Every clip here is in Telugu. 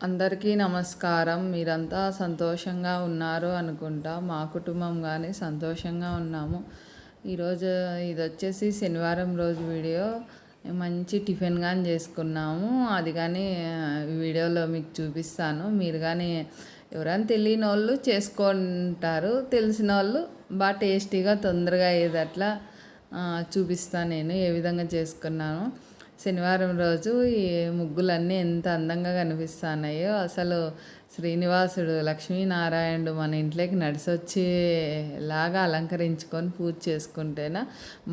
అందరికీ నమస్కారం. మీరంతా సంతోషంగా ఉన్నారు అనుకుంటా. మా కుటుంబం కానీ సంతోషంగా ఉన్నాము. ఈరోజు ఇదొచ్చేసి శనివారం రోజు వీడియో. మంచి టిఫిన్ కానీ చేసుకున్నాము. అది కానీ వీడియోలో మీకు చూపిస్తాను. మీరు కానీ ఎవరైనా తెలియని వాళ్ళు చేసుకుంటారు, తెలిసిన వాళ్ళు బాగా టేస్టీగా తొందరగా అయ్యేదట్లా చూపిస్తాను నేను ఏ విధంగా చేసుకున్నాను. శనివారం రోజు ఈ ముగ్గులన్నీ ఎంత అందంగా కనిపిస్తున్నాయో. అసలు శ్రీనివాసుడు లక్ష్మీనారాయణుడు మన ఇంట్లోకి నడిసొచ్చేలాగా అలంకరించుకొని పూజ చేసుకుంటేనా,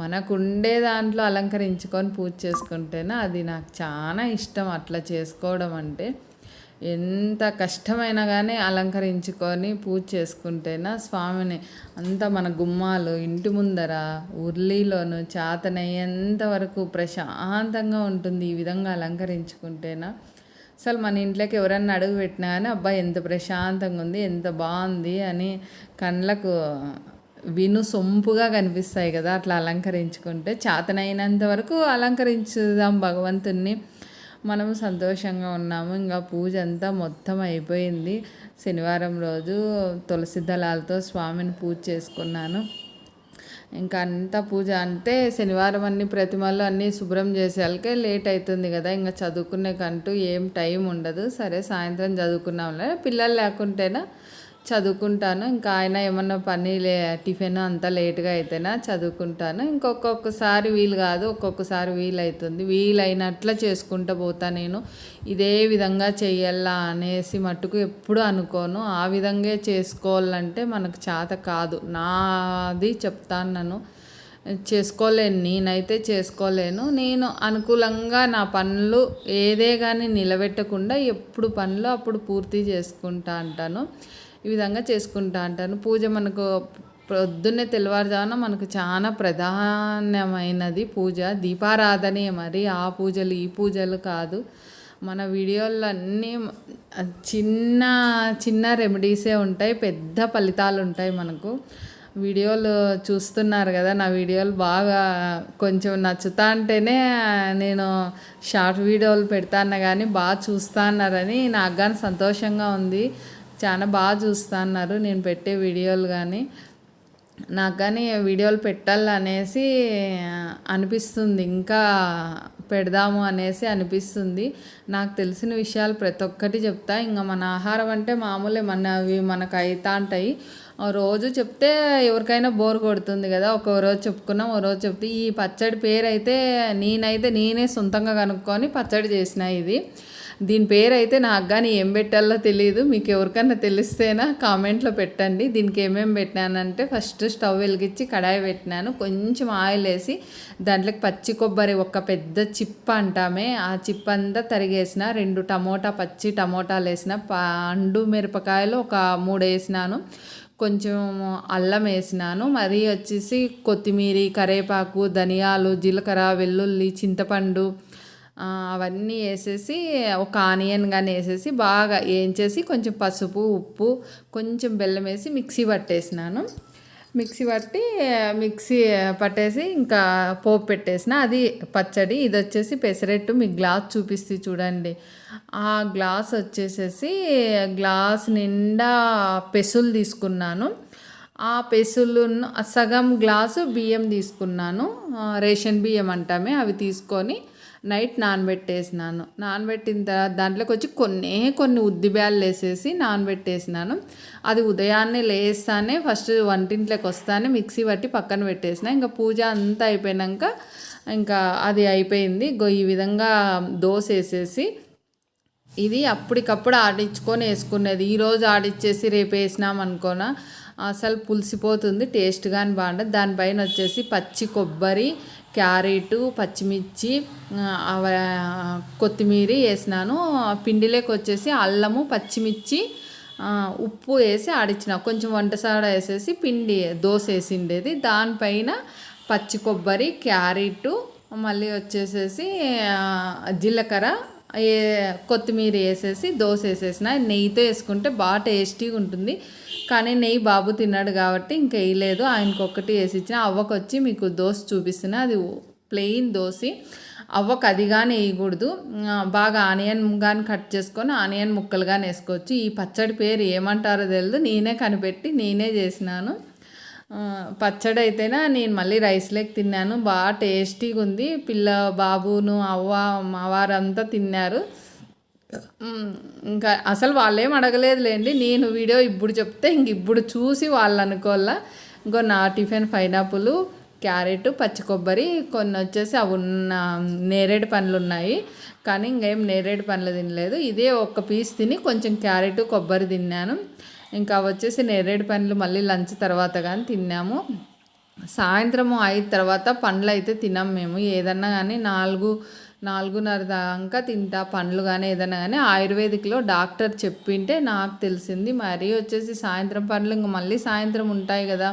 మనకుండే దాంట్లో అలంకరించుకొని పూజ చేసుకుంటేనా అది నాకు చాలా ఇష్టం. అట్లా చేసుకోవడం అంటే ఎంత కష్టమైనా కానీ అలంకరించుకొని పూజ చేసుకుంటేనా స్వామిని అంతా మన గుమ్మాలు ఇంటి ముందర ఉర్లీలోను చాతనయ్యేంత వరకు ప్రశాంతంగా ఉంటుంది. ఈ విధంగా అలంకరించుకుంటేనా అసలు మన ఇంట్లోకి ఎవరన్నా అడుగు పెట్టినా కానీ అబ్బాయి ఎంత ప్రశాంతంగా ఉంది, ఎంత బాగుంది అని కళ్ళకు సొంపుగా కనిపిస్తాయి కదా. అట్లా అలంకరించుకుంటే చాతనైనంత వరకు అలంకరించుదాం భగవంతుణ్ణి. మనము సంతోషంగా ఉన్నాము. ఇంకా పూజ అంతా మొత్తం అయిపోయింది. శనివారం రోజు తులసి దళాలతో స్వామిని పూజ చేసుకున్నాను. ఇంకా అంతా పూజ అంటే శనివారం అన్ని ప్రతిమలు అన్నీ శుభ్రం చేసేళ్ళకే లేట్ అవుతుంది కదా. ఇంకా చదువుకునేకంటూ ఏం టైం ఉండదు. సరే సాయంత్రం చదువుకున్నాంలే, పిల్లలు లేకుంటేనా చదువుకుంటాను. ఇంకా ఆయన ఏమన్నా పని టిఫిన్ అంతా లేట్గా అయితేనా చదువుకుంటాను. ఇంకొకసారి వీలు కాదు, ఒక్కొక్కసారి వీలు అవుతుంది. వీలైనట్లా చేసుకుంటూ పోతా నేను. ఇదే విధంగా చెయ్యాలా అనేసి మట్టుకు ఎప్పుడు అనుకోను. ఆ విధంగా చేసుకోవాలంటే మనకు చేత కాదు. నాది చెప్తాను, నన్ను చేసుకోలేను, నేనైతే చేసుకోలేను. నేను అనుకూలంగా నా పనులు ఏదే కానీ నిలబెట్టకుండా ఎప్పుడు పనులు అప్పుడు పూర్తి చేసుకుంటా అంటాను. ఈ విధంగా చేసుకుంటా అంటాను. పూజ మనకు పొద్దున్నే తెల్లవారుజామున మనకు చాలా ప్రధానమైనది పూజ. దీపారాధనే మరి, ఆ పూజలు ఈ పూజలు కాదు. మన వీడియోల్లో అన్నీ చిన్న చిన్న రెమెడీసే ఉంటాయి, పెద్ద ఫలితాలు ఉంటాయి మనకు. వీడియోలు చూస్తున్నారు కదా, నా వీడియోలు బాగా కొంచెం నచ్చుతా అంటేనే నేను షార్ట్ వీడియోలు పెడతాను కానీ బాగా చూస్తా అన్నారని నాకు కానీ సంతోషంగా ఉంది. చాలా బాగా చూస్తున్నారు నేను పెట్టే వీడియోలు కానీ. నాకు కానీ వీడియోలు పెట్టాలనేసి అనిపిస్తుంది, ఇంకా పెడదాము అనేసి అనిపిస్తుంది. నాకు తెలిసిన విషయాలు ప్రతి ఒక్కటి చెప్తా. ఇంకా మన ఆహారం అంటే మామూలే, మనవి మనకు అవుతా ఉంటాయి. రోజు చెప్తే ఎవరికైనా బోర్ కొడుతుంది కదా. ఒక రోజు చెప్పుకున్నాం, ఓ రోజు చెప్తే ఈ పచ్చడి పేరు అయితే నేనే సొంతంగా కనుక్కొని పచ్చడి చేసిన. దీని పేరు అయితే నాకు కానీ ఏం పెట్టాలో తెలియదు. మీకు ఎవరికన్నా తెలిస్తేనా కామెంట్లో పెట్టండి. దీనికి ఏమేమి పెట్టినానంటే ఫస్ట్ స్టవ్ వెలిగించి కడాయి పెట్టినాను. కొంచెం ఆయిల్ వేసి దాంట్లోకి పచ్చి కొబ్బరి ఒక పెద్ద చిప్ప అంటామే, ఆ చిప్ప అంతా తరిగేసిన, 2 పచ్చి టమోటాలు వేసిన, పండు మిరపకాయలు ఒక 3 వేసినాను, కొంచెం అల్లం వేసినాను, మరి వచ్చేసి కొత్తిమీర, కరివేపాకు, ధనియాలు, జీలకర్ర, వెల్లుల్లి, చింతపండు అవన్నీ వేసేసి ఒక ఆనియన్ కానీ వేసేసి బాగా వేయించేసి కొంచెం పసుపు, ఉప్పు, కొంచెం బెల్లం వేసి మిక్సీ పట్టేసినాను. మిక్సీ పట్టేసి ఇంకా పోపు పెట్టేసిన. అది పచ్చడి. ఇది వచ్చేసి పెసరెట్టు. మీకు గ్లాస్ చూపిస్తే చూడండి. ఆ గ్లాస్ వచ్చేసేసి గ్లాస్ నిండా పెసులు తీసుకున్నాను. ఆ పెసులును సగం గ్లాసు బియ్యం తీసుకున్నాను, రేషన్ బియ్యం అంటామే, అవి తీసుకొని నైట్ నానబెట్టేసినాను. నానబెట్టిన తర్వాత దాంట్లోకి వచ్చి కొన్ని ఉద్దిబ్యాలు వేసేసి నానబెట్టేసినాను. అది ఉదయాన్నే లేస్తానే ఫస్ట్ వంటింట్లోకి వస్తానే మిక్సీ పట్టి పక్కన పెట్టేసిన. ఇంకా పూజ అంతా అయిపోయాక ఇంకా అది అయిపోయింది. ఈ విధంగా దోశ వేసేసి ఇది అప్పటికప్పుడు ఆడించుకొని వేసుకునేది. ఈరోజు ఆడిచ్చేసి రేపు వేసినామనుకోనా అసలు పులిసిపోతుంది, టేస్ట్ కానీ బాగుంటుంది. దానిపైన వచ్చేసి పచ్చి కొబ్బరి, క్యారెట్, పచ్చిమిర్చి, కొత్తిమీర వేసినాను. పిండిలోకి వచ్చేసి అల్లము, పచ్చిమిర్చి, ఉప్పు వేసి ఆడించిన. కొంచెం వంట సోడా వేసేసి పిండి దోశ వేసిండేది. దానిపైన పచ్చి కొబ్బరి, క్యారెట్, మళ్ళీ వచ్చేసేసి జీలకర్ర, కొత్తిమీర వేసేసి దోశ వేసేసిన. నెయ్యితో వేసుకుంటే బాగా టేస్టీగా ఉంటుంది. కానీ నెయ్యి బాబు తిన్నాడు కాబట్టి ఇంకా వేయలేదు, ఆయనకు ఒక్కటి వేసి ఇచ్చిన. అవ్వకొచ్చి మీకు దోశ చూపిస్తున్నా, అది ప్లెయిన్ దోశ. అవ్వకు అది కానీ వేయకూడదు. బాగా ఆనియన్ కానీ కట్ చేసుకొని ఆనియన్ ముక్కలు కానీ వేసుకోవచ్చు. ఈ పచ్చడి పేరు ఏమంటారో తెలియదు, నేనే కనిపెట్టి నేనే చేసినాను. పచ్చడి అయితేనే నేను మళ్ళీ రైస్లోకి తిన్నాను. బాగా టేస్టీగా ఉంది. బాబును అవ్వ మా వారంతా తిన్నారు. ఇంకా అసలు వాళ్ళేం అడగలేదులేండి, నేను వీడియో ఇప్పుడు చెప్తే ఇప్పుడు చూసి వాళ్ళు అనుకోవాలా. ఇంకో నా టిఫిన్ పైనాపుల్, క్యారెట్, పచ్చి కొబ్బరి, కొన్ని వచ్చేసి అవి ఉన్న నేరేడు పండ్లు ఉన్నాయి, కానీ ఇంకేం నేరేడు పండ్లు తినలేదు. ఇదే ఒక్క పీస్ తిని కొంచెం క్యారెట్ కొబ్బరి తిన్నాను. ఇంకా వచ్చేసి నేరేడు పండ్లు మళ్ళీ లంచ్ తర్వాత కానీ తిన్నాము. సాయంత్రము 5 తర్వాత పండ్లు అయితే తినాం మేము. ఏదన్నా కానీ 4-4:30 దాకా తింటా పండ్లు కానీ ఏదన్నా కానీ. ఆయుర్వేదిక్లో డాక్టర్ చెప్పింటే నాకు తెలిసింది. మరి వచ్చేసి సాయంత్రం పండ్లు ఇంక మళ్ళీ సాయంత్రం ఉంటాయి కదా.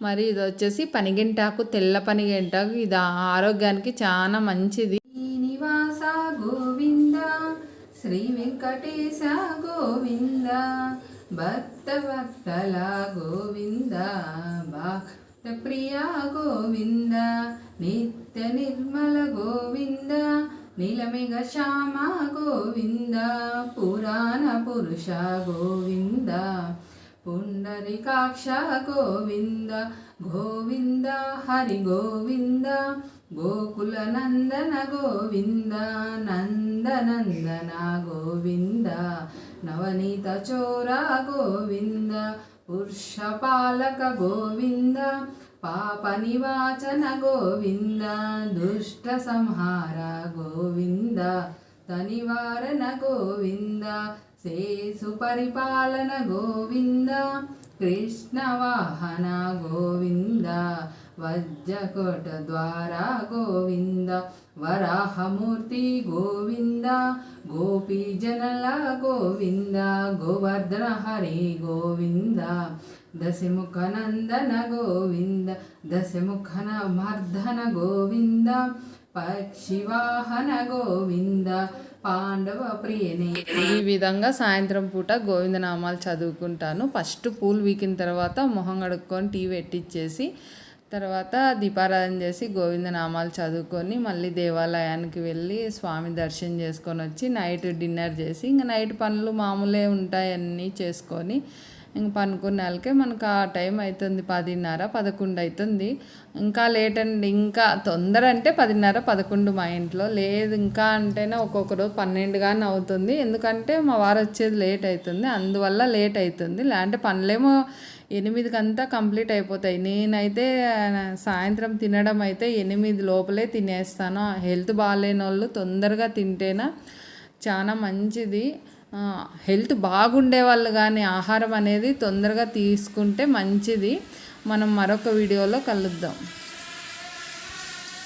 మరి ఇది వచ్చేసి పనిగింటాకు, తెల్ల పనిగింటాకు. ఇది ఆరోగ్యానికి చాలా మంచిది. శ్రీనివాస గోవింద, శ్రీ వెంకటేశ గోవింద, భక్తవత్సల గోవింద, భక్త ప్రియ గోవింద, నిత్య నిర్మల గోవింద, నీలమేఘ శ్యామ గోవింద, పురాణ పురుష గోవింద, పుండరీకాక్ష గోవింద, గోవింద హరి గోవింద, గోకుల నందన గోవింద, నందనందన గోవింద, నవనీత చోర గోవింద, పురుషపాలక గోవింద, పాప నివాచన గోవింద, దుష్ట సంహార గోవింద, తనివారణ గోవింద, శేషు పరిపాలన గోవింద, కృష్ణ వాహన గోవింద, వజ్రకోట ద్వార గోవింద, వరాహమూర్తి గోవింద, గోపీజనల గోవింద, గోవర్ధన హరి గోవింద, దశముఖ నందన గోవింద, దశముఖ మర్దన గోవింద, పక్షివాహన గోవింద, పాండవ ప్రియనే. ఈ విధంగా సాయంత్రం పూట గోవిందనామాలు చదువుకుంటాను. ఫస్ట్ పూలు వీకిన తర్వాత మొహం కడుక్కొని టీ పెట్టించేసి తర్వాత దీపారాధన చేసి గోవిందనామాలు చదువుకొని మళ్ళీ దేవాలయానికి వెళ్ళి స్వామి దర్శనం చేసుకొని వచ్చి నైట్ డిన్నర్ చేసి ఇంకా నైట్ పనులు మామూలే ఉంటాయి అన్నీ చేసుకొని ఇంక పనుకునే వాళ్ళకే మనకు ఆ టైం అవుతుంది 10:30-11 అవుతుంది. ఇంకా లేట్ అండి, ఇంకా తొందర అంటే 10:30-11 మా ఇంట్లో. లేదు ఇంకా అంటేనే ఒక్కొక్క రోజు 12 కానీ అవుతుంది. ఎందుకంటే మా వారు వచ్చేది లేట్ అవుతుంది, అందువల్ల లేట్ అవుతుంది. లేదంటే పనులేమో 8 కంప్లీట్ అయిపోతాయి. నేనైతే సాయంత్రం తినడం అయితే 8 లోపలే తినేస్తాను. హెల్త్ బాగాలేని వాళ్ళు తొందరగా తింటేనా చాలా మంచిది. హెల్త్ బాగుండే వాళ్ళు కానీ ఆహారం అనేది తొందరగా తీసుకుంటే మంచిది. మనం మరొక వీడియోలో కలుద్దాం.